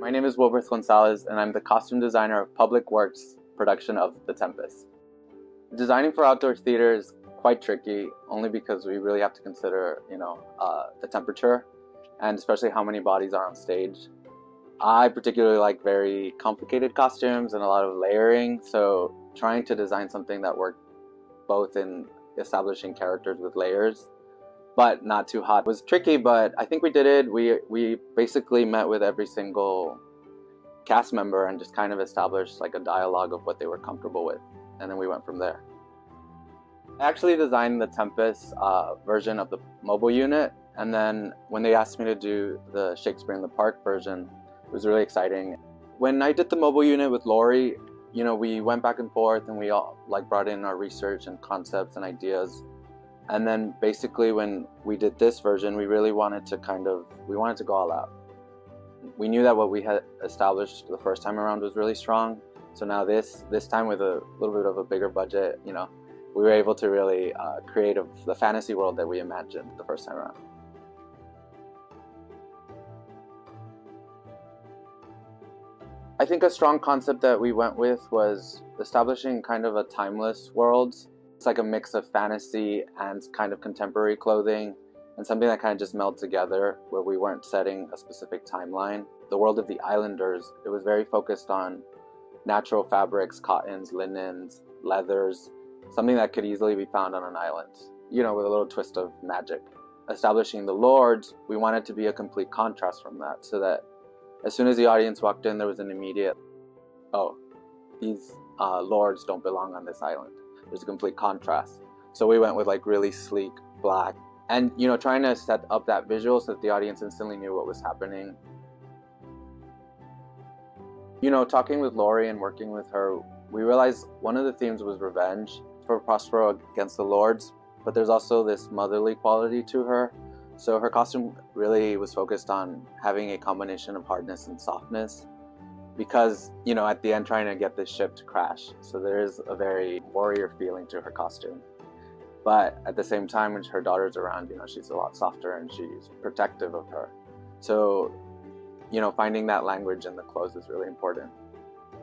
My name is Wilberth Gonzalez, and I'm the costume designer of Public Works production of The Tempest. Designing for outdoor theater is quite tricky, only because we really have to consider, the temperature, and especially how many bodies are on stage. I particularly like very complicated costumes and a lot of layering, so trying to design something that worked both in establishing characters with layers but not too hot was tricky, but I think we did it. We basically met with every single cast member and just kind of established like a dialogue of what they were comfortable with, and then we went from there. I actually designed the Tempest version of the mobile unit, and then when they asked me to do the Shakespeare in the Park version, it was really exciting. When I did the mobile unit with Lori, we went back and forth and we all brought in our research and concepts and ideas. And then basically when we did this version, we really wanted to go all out. We knew that what we had established the first time around was really strong. So now this time with a little bit of a bigger budget, we were able to really create the fantasy world that we imagined the first time around. I think a strong concept that we went with was establishing kind of a timeless world. It's like a mix of fantasy and kind of contemporary clothing, and something that kind of just melded together where we weren't setting a specific timeline. The world of the Islanders, it was very focused on natural fabrics, cottons, linens, leathers, something that could easily be found on an island, with a little twist of magic. Establishing the Lords, we wanted to be a complete contrast from that, so that as soon as the audience walked in, there was an immediate, oh, these Lords don't belong on this island. There's a complete contrast. So we went with really sleek black and trying to set up that visual so that the audience instantly knew what was happening. Talking with Lori and working with her, we realized one of the themes was revenge for Prospero against the Lords, but there's also this motherly quality to her. So her costume really was focused on having a combination of hardness and softness, because at the end trying to get this ship to crash. So there is a very warrior feeling to her costume, but at the same time when her daughter's around, she's a lot softer and she's protective of her. So finding that language in the clothes is really important.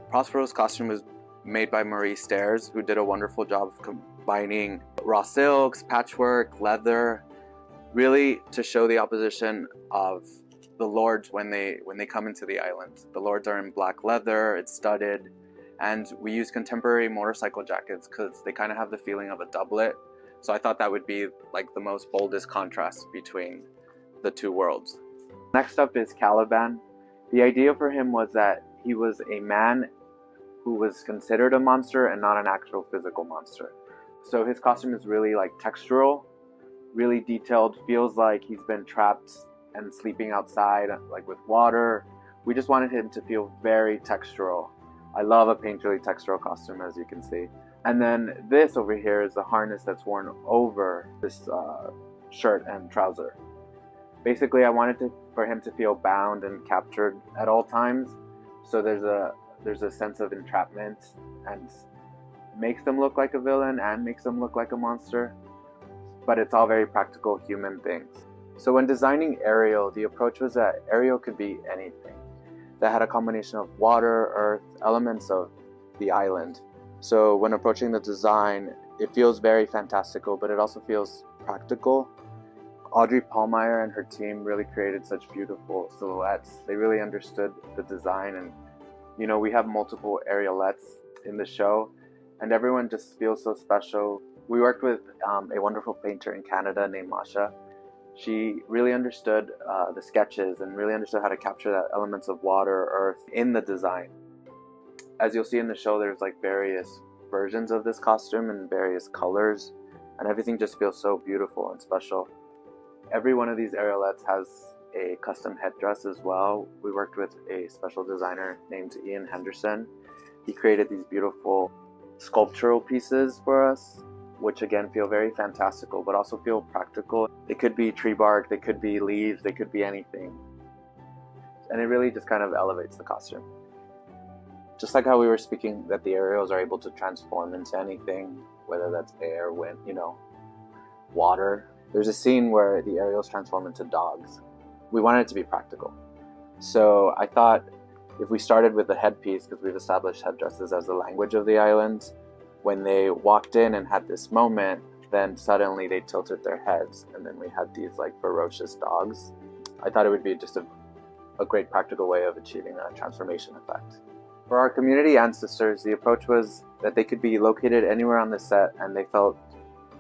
Prospero's costume was made by Marie Stairs, who did a wonderful job of combining raw silks, patchwork, leather, really to show the opposition of the Lords when they come into the island. The Lords are in black leather, it's studded, and we use contemporary motorcycle jackets because they kind of have the feeling of a doublet. So I thought that would be the most boldest contrast between the two worlds. Next up is Caliban. The idea for him was that he was a man who was considered a monster and not an actual physical monster. So his costume is really textural, really detailed, feels like he's been trapped and sleeping outside with water. We just wanted him to feel very textural. I love a painterly textural costume, as you can see. And then this over here is the harness that's worn over this shirt and trouser. Basically, I wanted for him to feel bound and captured at all times. So there's a sense of entrapment, and makes them look like a villain and makes them look like a monster. But it's all very practical human things. So when designing Ariel, the approach was that Ariel could be anything that had a combination of water, earth, elements of the island. So when approaching the design, it feels very fantastical, but it also feels practical. Audrey Pallmeyer and her team really created such beautiful silhouettes. They really understood the design, and we have multiple Ariolettes in the show, and everyone just feels so special. We worked with a wonderful painter in Canada named Masha. She really understood the sketches and really understood how to capture that elements of water, earth in the design. As you'll see in the show, there's various versions of this costume in various colors, and everything just feels so beautiful and special. Every one of these Ariolettes has a custom headdress as well. We worked with a special designer named Ian Henderson. He created these beautiful sculptural pieces for us, which again feel very fantastical but also feel practical. They could be tree bark, they could be leaves, they could be anything. And it really just kind of elevates the costume. Just like how we were speaking that the Ariels are able to transform into anything, whether that's air, wind, water. There's a scene where the Ariels transform into dogs. We wanted it to be practical. So I thought if we started with the headpiece, because we've established headdresses as the language of the islands, when they walked in and had this moment, then suddenly they tilted their heads, and then we had these like ferocious dogs. I thought it would be just a great practical way of achieving a transformation effect. For our community ancestors, the approach was that they could be located anywhere on the set, and they felt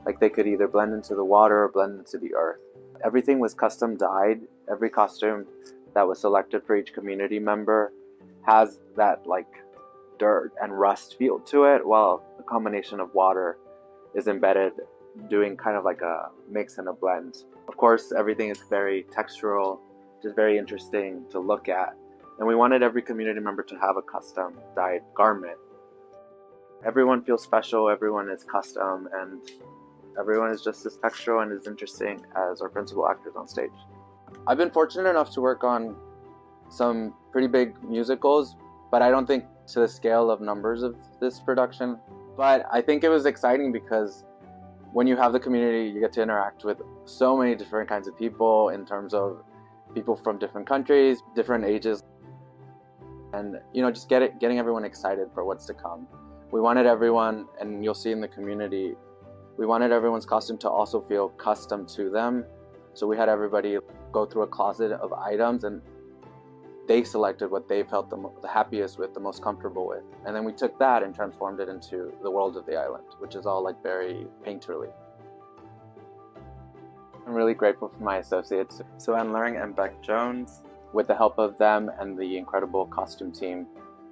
like they could either blend into the water or blend into the earth. Everything was custom dyed. Every costume that was selected for each community member has that like dirt and rust feel to it, while a combination of water is embedded, doing kind of like a mix and a blend. Of course, everything is very textural, just very interesting to look at. And we wanted every community member to have a custom dyed garment. Everyone feels special, everyone is custom, and everyone is just as textural and as interesting as our principal actors on stage. I've been fortunate enough to work on some pretty big musicals, but I don't think to the scale of numbers of this production. But I think it was exciting because when you have the community, you get to interact with so many different kinds of people, in terms of people from different countries, different ages, and just getting everyone excited for what's to come. We wanted everyone, and you'll see in the community, we wanted everyone's costume to also feel custom to them. So we had everybody go through a closet of items, and they selected what they felt the happiest with, the most comfortable with. And then we took that and transformed it into the world of the island, which is all like very painterly. I'm really grateful for my associates, Sueann, Leung, and Beck Jones. With the help of them and the incredible costume team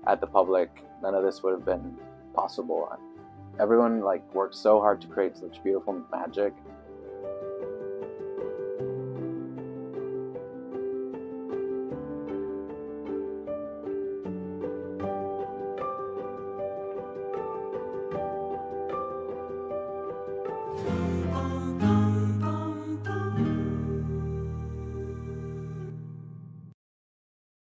at the Public, none of this would have been possible. Everyone worked so hard to create such beautiful magic,